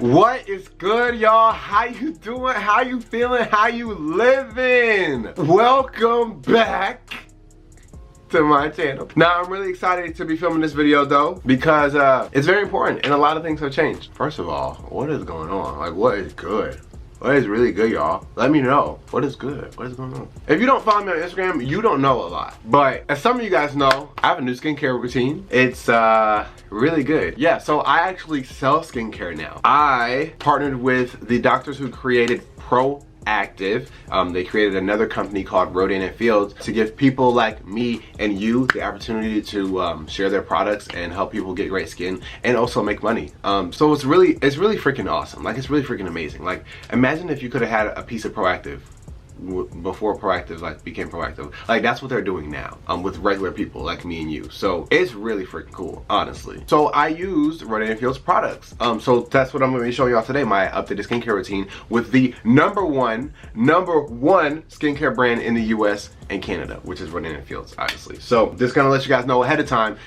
What is good, y'all? How you doing? How you feeling? How you living? Welcome back to my channel. Now, I'm really excited to be filming this video though, because it's very important and a lot of things have changed. First of all, what is going on? Like, what is good? What is really good, y'all? Let me know. What is good? What is going on? If you don't follow me on Instagram, you don't know a lot. But as some of you guys know, I have a new skincare routine. It's really good. Yeah, so I actually sell skincare now. I partnered with the doctors who created Proactive. They created another company called Rodan & Fields to give people like me and you the opportunity to share their products and help people get great skin and also make money. So it's really freaking awesome. Like, it's really freaking amazing. Like, imagine if you could have had a piece of Proactive before Proactive like became Proactive. Like, that's what they're doing now with regular people like me and you. So it's really freaking cool, honestly. So I used Rodan & Fields products. So that's what I'm going to be showing y'all today, my updated skincare routine with the number one skincare brand in the US and Canada, which is Rodan & Fields, obviously. So just gonna let you guys know ahead of time,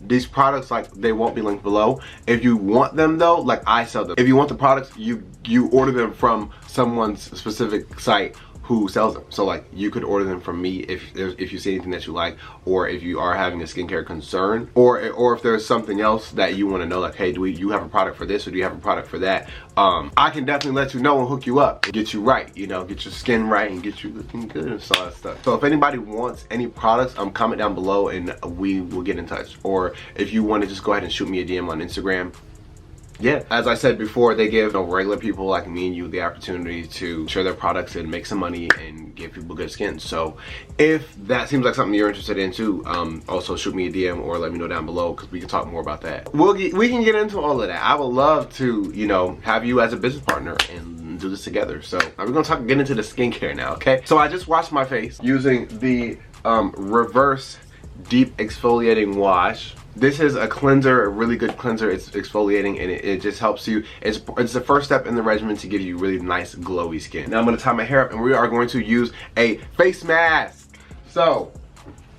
these products, like, they won't be linked below. If you want them though, like, I sell them. If you want the products, you order them from someone's specific site who sells them. So like, you could order them from me if you see anything that you like, or if you are having a skincare concern, or if there's something else that you want to know, like, hey, do you have a product for this, or do you have a product for that? I can definitely let you know and hook you up and get you right, you know, get your skin right and get you looking good and all that stuff. So if anybody wants any products, comment down below and we will get in touch. Or if you want to just go ahead and shoot me a DM on Instagram. Yeah, as I said before, they give regular people like me and you the opportunity to share their products and make some money and give people good skin. So if that seems like something you're interested in too, also shoot me a DM or let me know down below, because we can talk more about that. We can get into all of that. I would love to, you know, have you as a business partner and do this together. So we're gonna get into the skincare now, okay? So I just washed my face using the Reverse Deep Exfoliating Wash. This is a cleanser, a really good cleanser. It's exfoliating and it just helps you. It's the first step in the regimen to give you really nice glowy skin. Now I'm gonna tie my hair up and we are going to use a face mask. So,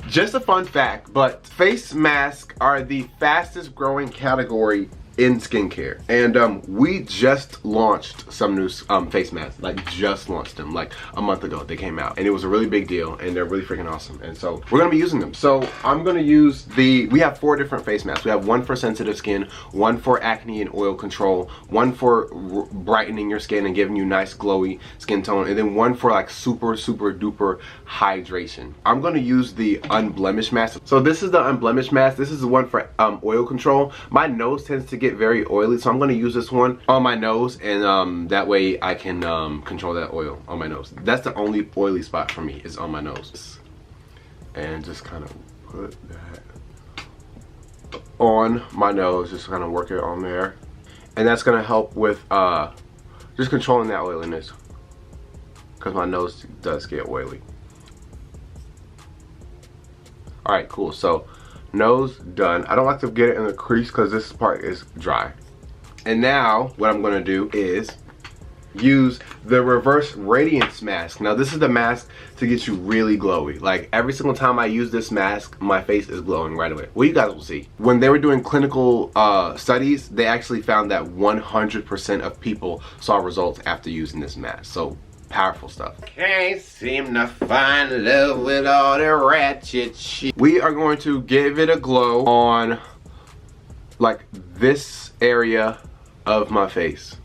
just a fun fact, but face masks are the fastest growing category in skincare, and we just launched some new face masks. Like, just launched them like a month ago. They came out and it was a really big deal and they're really freaking awesome, and so we're gonna be using them. So I'm gonna use we have 4 different face masks. We have one for sensitive skin, one for acne and oil control, one for brightening your skin and giving you nice glowy skin tone, and then one for like super duper hydration. I'm gonna use the unblemished mask. So this is the unblemished mask. This is the one for oil control. My nose tends to get very oily, so I'm going to use this one on my nose, and that way I can control that oil on my nose. That's the only oily spot for me, is on my nose. And just kind of put that on my nose, just kind of work it on there, and that's going to help with just controlling that oiliness, because my nose does get oily. Alright, cool. So nose done. I don't like to get it in the crease because this part is dry. And now what I'm going to do is use the Reverse Radiance Mask. Now this is the mask to get you really glowy. Like, every single time I use this mask, my face is glowing right away. Well, you guys will see. When they were doing clinical studies, they actually found that 100% of people saw results after using this mask. So powerful stuff. Can't seem to find love with all the ratchet shit. We are going to give it a glow on like this area of my face.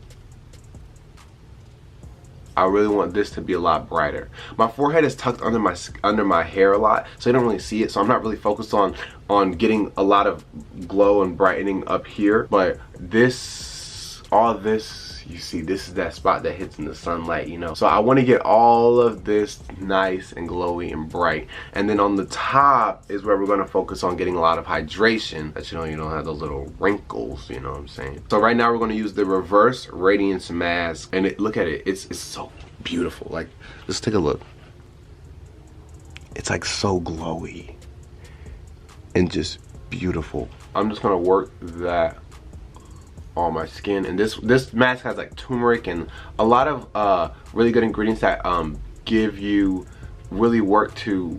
I really want this to be a lot brighter. My forehead is tucked under my hair a lot, so you don't really see it. So I'm not really focused on getting a lot of glow and brightening up here. But this, all this, you see, this is that spot that hits in the sunlight, you know. So I want to get all of this nice and glowy and bright, and then on the top is where we're going to focus on getting a lot of hydration, that you don't have those little wrinkles, you know what I'm saying. So right now we're going to use the Reverse Radiance Mask, and look at it, it's so beautiful. Like, just take a look. It's like so glowy and just beautiful. I'm just going to work that on my skin, and this mask has like turmeric and a lot of really good ingredients that really work to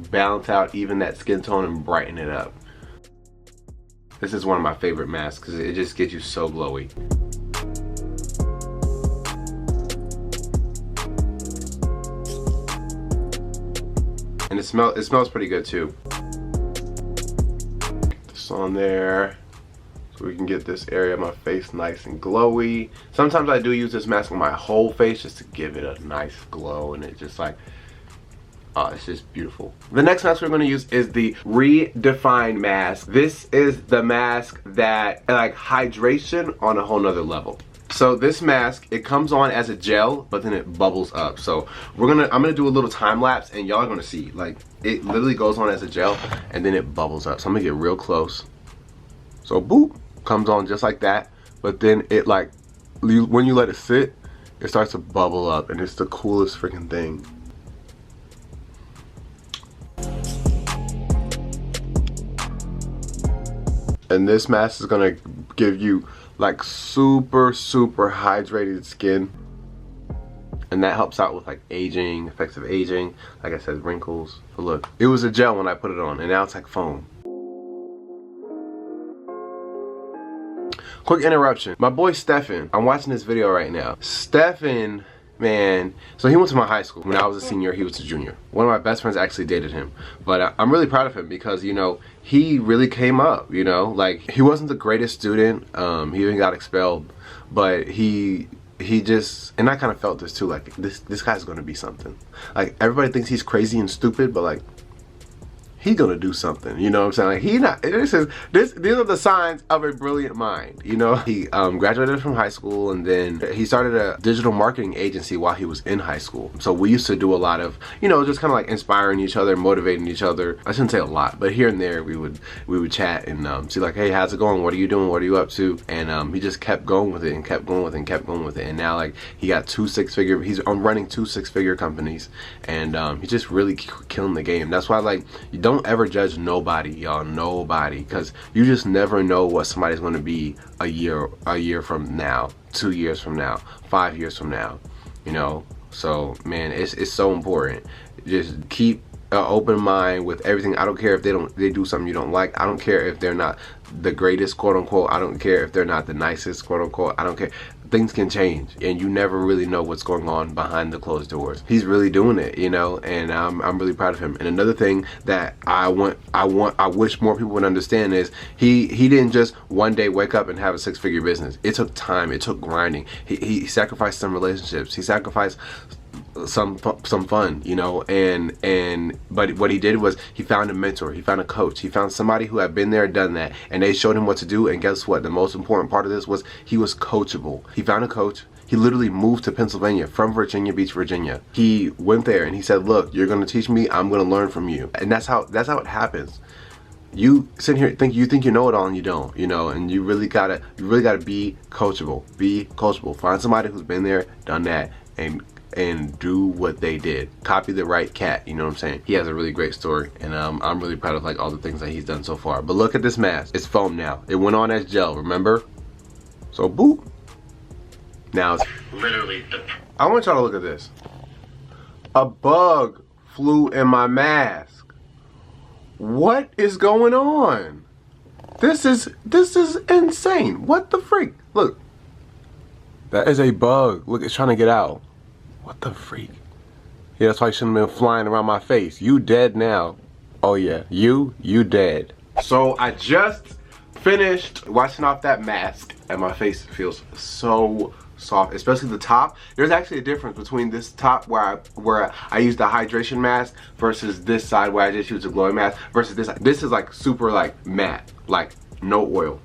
balance out even that skin tone and brighten it up. This is one of my favorite masks because it just gets you so glowy. And it smells pretty good too. Get this on there so we can get this area of my face nice and glowy. Sometimes I do use this mask on my whole face just to give it a nice glow, and it just like, oh, it's just beautiful. The next mask we're going to use is the Redefine mask. This is the mask that like hydration on a whole nother level. So this mask, it comes on as a gel, but then it bubbles up. So I'm gonna do a little time lapse, and y'all are gonna see, like, it literally goes on as a gel, and then it bubbles up. So I'm gonna get real close. So boop, comes on just like that, but then it like, when you let it sit, it starts to bubble up, and it's the coolest freaking thing. And this mask is gonna give you like super hydrated skin, and that helps out with like aging, effects of aging, like I said, wrinkles. But look, it was a gel when I put it on, and now it's like foam. Quick interruption. My boy Stefan, I'm watching this video right now. Stefan, man, so he went to my high school. When I was a senior, he was a junior. One of my best friends actually dated him. But I'm really proud of him because, you know, he really came up, you know? Like, he wasn't the greatest student. He even got expelled. But he just, and I kind of felt this too, like, this guy's gonna be something. Like, everybody thinks he's crazy and stupid, but like, he's gonna do something, you know what I'm saying? Like, these are the signs of a brilliant mind, you know? He graduated from high school, and then he started a digital marketing agency while he was in high school. So we used to do a lot of, you know, just kind of like inspiring each other, motivating each other. I shouldn't say a lot, but here and there we would chat and see like, hey, how's it going? What are you doing? What are you up to? And he just kept going with it and kept going with it and kept going with it. And now like he got he's running 2 6-figure companies, and he's just really killing the game. That's why, like, you don't ever judge nobody, y'all. Nobody, because you just never know what somebody's going to be a year from now, 2 years from now, 5 years from now, you know? So man, it's so important. Just keep an open mind with everything. I don't care if they do something you don't like. I don't care if they're not the greatest, quote unquote. I don't care if they're not the nicest, quote unquote. I don't care. Things can change, and you never really know what's going on behind the closed doors. He's really doing it, you know, and I'm really proud of him. And another thing that I wish more people would understand is he didn't just one day wake up and have a 6-figure business. It took time. It took grinding. He sacrificed some relationships. He sacrificed some fun, you know, but what he did was he found a mentor, he found a coach, he found somebody who had been there, done that, and they showed him what to do. And guess what? The most important part of this was he was coachable. He found a coach. He literally moved to Pennsylvania from Virginia Beach, Virginia. He went there and he said, look, you're going to teach me, I'm going to learn from you. And that's how it happens. You sit here you think you know it all, and you don't, you know, and you really gotta be coachable. Be coachable. Find somebody who's been there, done that, and do what they did. Copy the right cat, you know what I'm saying? He has a really great story, and I'm really proud of like all the things that he's done so far. But look at this mask. It's foam now. It went on as gel, remember? So boop. Now it's literally I want y'all to look at this. A bug flew in my mask. What is going on? This is insane. What the freak? Look. That is a bug. Look, it's trying to get out. What the freak? Yeah, that's why you shouldn't have been flying around my face. You dead now. Oh yeah, you dead. So I just finished washing off that mask, and my face feels so soft, especially the top. There's actually a difference between this top where I use the hydration mask versus this side where I just use a glowing mask versus this side. This is like super like matte, like no oil.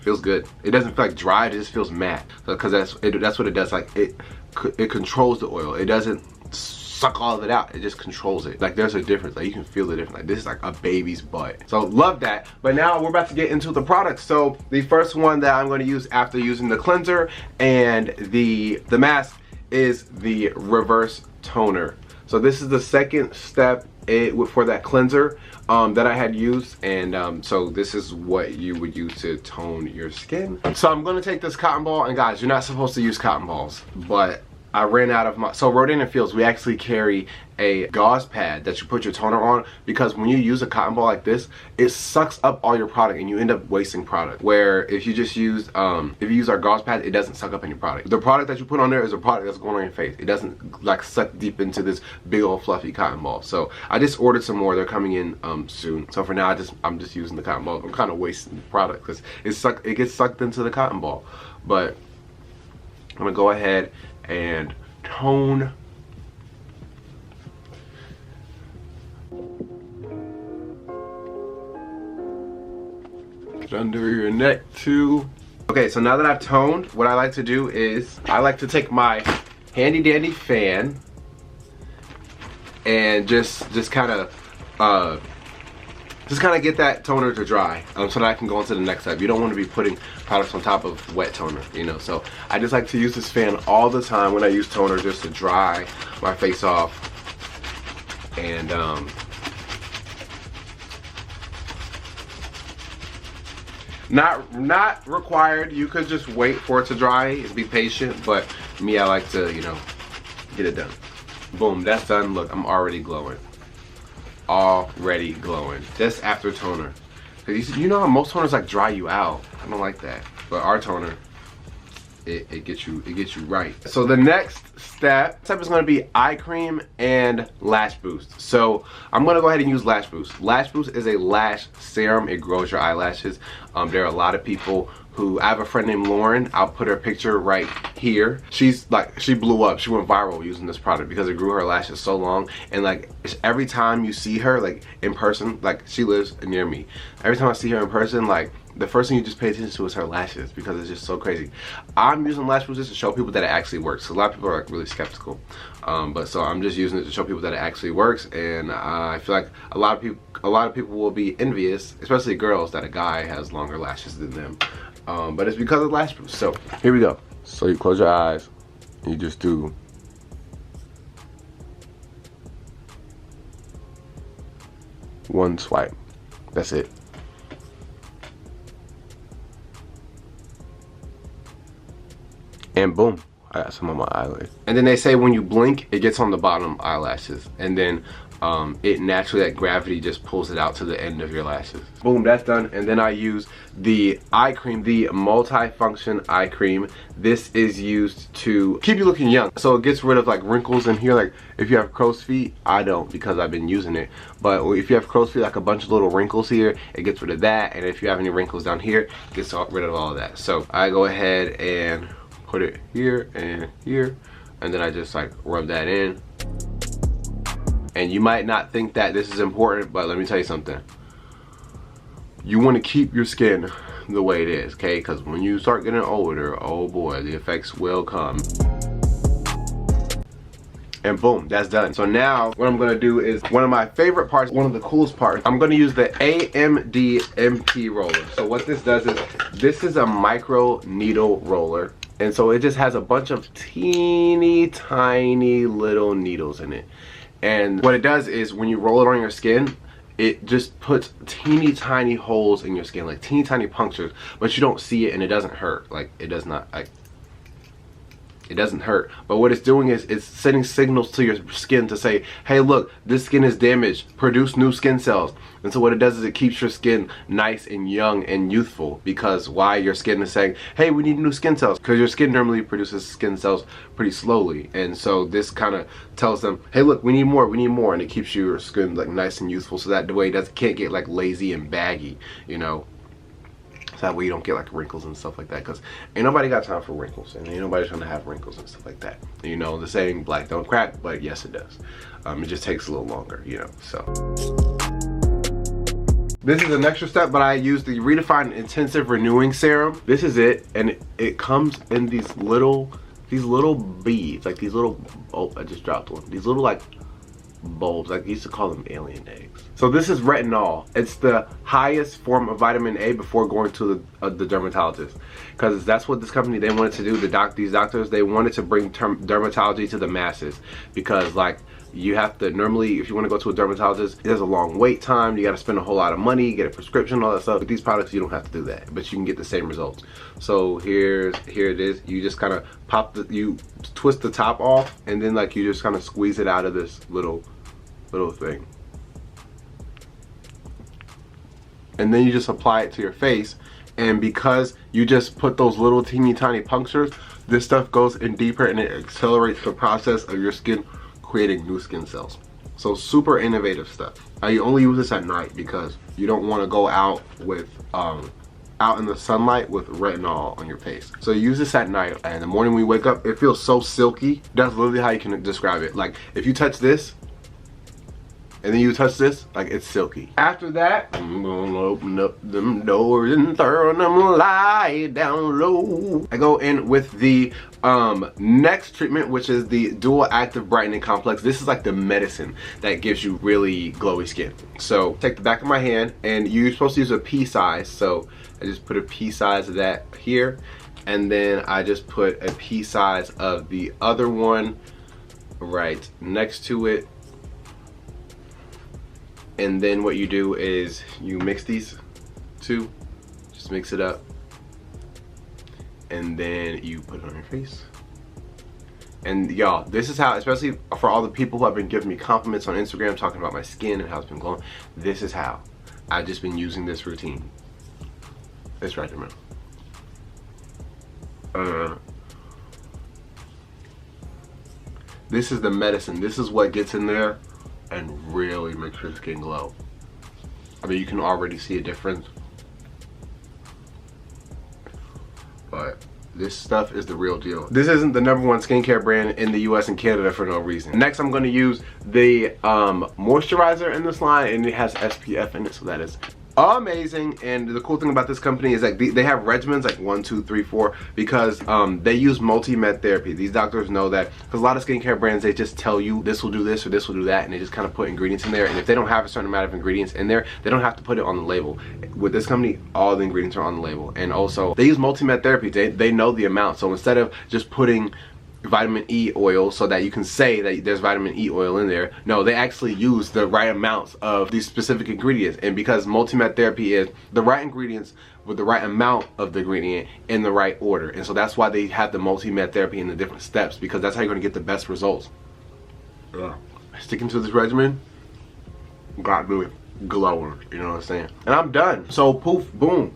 Feels good. It doesn't feel like dry, it just feels matte. Because that's what it does. Like it controls the oil. It doesn't suck all of it out. It just controls it. Like there's a difference. Like you can feel the difference. Like this is like a baby's butt. So love that. But now we're about to get into the products. So the first one that I'm going to use after using the cleanser and the mask is the reverse toner. So this is the second step for that cleanser that I had used, and so this is what you would use to tone your skin. So I'm going to take this cotton ball, and guys, you're not supposed to use cotton balls, but I ran out of my, so Rodan & Fields, we actually carry a gauze pad that you put your toner on, because when you use a cotton ball like this, it sucks up all your product and you end up wasting product. Where if you just use, if you use our gauze pad, it doesn't suck up any product. The product that you put on there is a product that's going on your face. It doesn't like suck deep into this big old fluffy cotton ball. So I just ordered some more. They're coming in soon. So for now, I'm just using the cotton ball. I'm kind of wasting the product because it gets sucked into the cotton ball. But I'm gonna go ahead and tone. Under your neck too. Okay, so now that I've toned, what I like to do is I like to take my handy dandy fan and just kind of get that toner to dry, so that I can go on to the next step. You don't want to be putting products on top of wet toner, you know. So I just like to use this fan all the time when I use toner, just to dry my face off. And not required. You could just wait for it to dry and be patient, but me, I like to, you know, get it done. Boom, that's done. Look, I'm already glowing. Already glowing. Just after toner. Cause you know how most toners like dry you out. I don't like that. But our toner, it gets you right. So the next step is gonna be eye cream and lash boost. So I'm gonna go ahead and use lash boost. Lash boost is a lash serum. It grows your eyelashes. There are a lot of people who, I have a friend named Lauren, I'll put her picture right here. She blew up, she went viral using this product because it grew her lashes so long. And like, every time you see her like in person, like she lives near me, every time I see her in person, like the first thing you just pay attention to is her lashes, because it's just so crazy. I'm using lash boost just to show people that it actually works. So a lot of people are like really skeptical, but so I'm just using it to show people that it actually works. And I feel like a lot of people will be envious, especially girls, that a guy has longer lashes than them. But it's because of lash boost. So here we go. So you close your eyes and you just do one swipe. That's it. And boom, I got some on my eyelid. And then they say when you blink, it gets on the bottom eyelashes, and then it naturally, like gravity, just pulls it out to the end of your lashes. Boom, that's done. And then I use the eye cream, the multi-function eye cream. This is used to keep you looking young. So it gets rid of like wrinkles in here. Like if you have crow's feet, I don't, because I've been using it. But if you have crow's feet, like a bunch of little wrinkles here, it gets rid of that. And if you have any wrinkles down here, it gets rid of all of that. So I go ahead and put it here, and then I just like rub that in. And you might not think that this is important, but let me tell you something. You want to keep your skin the way it is, okay? Because when you start getting older, oh boy, the effects will come. And boom, that's done. So now what I'm gonna do is one of my favorite parts, one of the coolest parts. I'm gonna use the AMD MP roller. So what this does is, this is a micro needle roller. And so it just has a bunch of teeny tiny little needles in it. And what it does is, when you roll it on your skin, it just puts teeny tiny holes in your skin, like teeny tiny punctures, but you don't see it and it doesn't hurt. Like, it does not, like, it doesn't hurt. But what it's doing is it's sending signals to your skin to say, hey look, this skin is damaged, produce new skin cells. And so what it does is it keeps your skin nice and young and youthful, because why? Your skin is saying, hey, we need new skin cells, because your skin normally produces skin cells pretty slowly. And so this kind of tells them, hey look, we need more, and it keeps your skin like nice and youthful, so that the way it can't get like lazy and baggy, you know. That way you don't get like wrinkles and stuff like that, because ain't nobody got time for wrinkles, and ain't nobody trying to have wrinkles and stuff like that. You know, the saying black don't crack, but yes it does. It just takes a little longer, you know. So this is an extra step, but I use the Redefine Intensive Renewing Serum. This is it, and it comes in these little beads, like these little, oh, I just dropped one. These little like bulbs, like I used to call them alien eggs. So this is retinol. It's the highest form of vitamin A before going to the dermatologist, because that's what this company, they wanted to do. These doctors, they wanted to bring dermatology to the masses, because like you have to, normally if you want to go to a dermatologist, there's a long wait time, you got to spend a whole lot of money, get a prescription, all that stuff. With these products you don't have to do that, but you can get the same results. So here it is. You just kind of you twist the top off, and then like you just kind of squeeze it out of this little thing, and then you just apply it to your face. And because you just put those little teeny tiny punctures, this stuff goes in deeper and it accelerates the process of your skin creating new skin cells. So super innovative stuff. You only use this at night because you don't want to go out with out in the sunlight with retinol on your face. So you use this at night, and in the morning when you wake up, it feels so silky. That's literally how you can describe it. Like if you touch this and then you touch this, like it's silky. After that, I'm gonna open up them doors and turn them light down low. I go in with the next treatment, which is the Dual Active Brightening Complex. This is like the medicine that gives you really glowy skin. So take the back of my hand, and you're supposed to use a pea size. So I just put a pea size of that here, and then I just put a pea size of the other one right next to it. And then what you do is you mix these two, just mix it up, and then you put it on your face. And y'all, this is how, especially for all the people who have been giving me compliments on Instagram talking about my skin and how it's been glowing, this is how I've just been using this routine. This right there, man. This is the medicine. This is what gets in there and really makes your skin glow. I mean, you can already see a difference, but this stuff is the real deal. This isn't the #1 skincare brand in the US and Canada for no reason. Next, I'm gonna use the moisturizer in this line, and it has SPF in it, so that is amazing. And the cool thing about this company is like they have regimens like 1, 2, 3, 4 because they use multi-med therapy. These doctors know that, because a lot of skincare brands, they just tell you this will do this or this will do that, and they just kind of put ingredients in there, and if they don't have a certain amount of ingredients in there, they don't have to put it on the label. With this company, all the ingredients are on the label. And also they use multi-med therapy. They know the amount, so instead of just putting vitamin E oil so that you can say that there's vitamin E oil in there, no, they actually use the right amounts of these specific ingredients. And because multi-med therapy is the right ingredients with the right amount of the ingredient in the right order, and so that's why they have the multi-med therapy in the different steps, because that's how you're going to get the best results. Sticking to this regimen, got really glowing, you know what I'm saying? And I'm done. So poof, boom,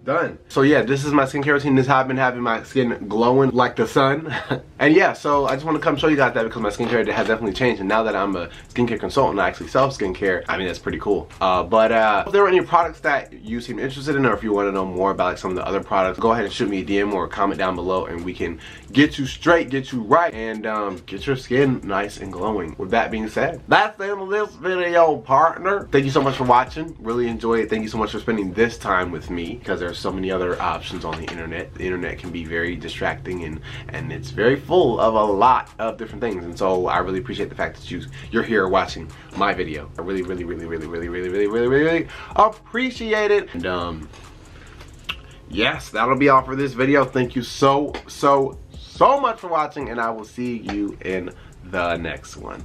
done. So yeah, this is my skincare routine. This is how I've been having my skin glowing like the sun. And yeah, so I just want to come show you guys that, because my skincare has definitely changed, and now that I'm a skincare consultant, I actually sell skincare. I mean, that's pretty cool. But if there were any products that you seem interested in, or if you want to know more about like some of the other products, go ahead and shoot me a DM or a comment down below, and we can get you straight, get you right, and get your skin nice and glowing. With that being said, that's the end of this video, partner. Thank you so much for watching. Really enjoy it. Thank you so much for spending this time with me, because there's so many other options on the internet. The internet can be very distracting, and it's very full of a lot of different things, and so I really appreciate the fact that you're here watching my video. I really appreciate it. And yes, that'll be all for this video. Thank you so much for watching, and I will see you in the next one.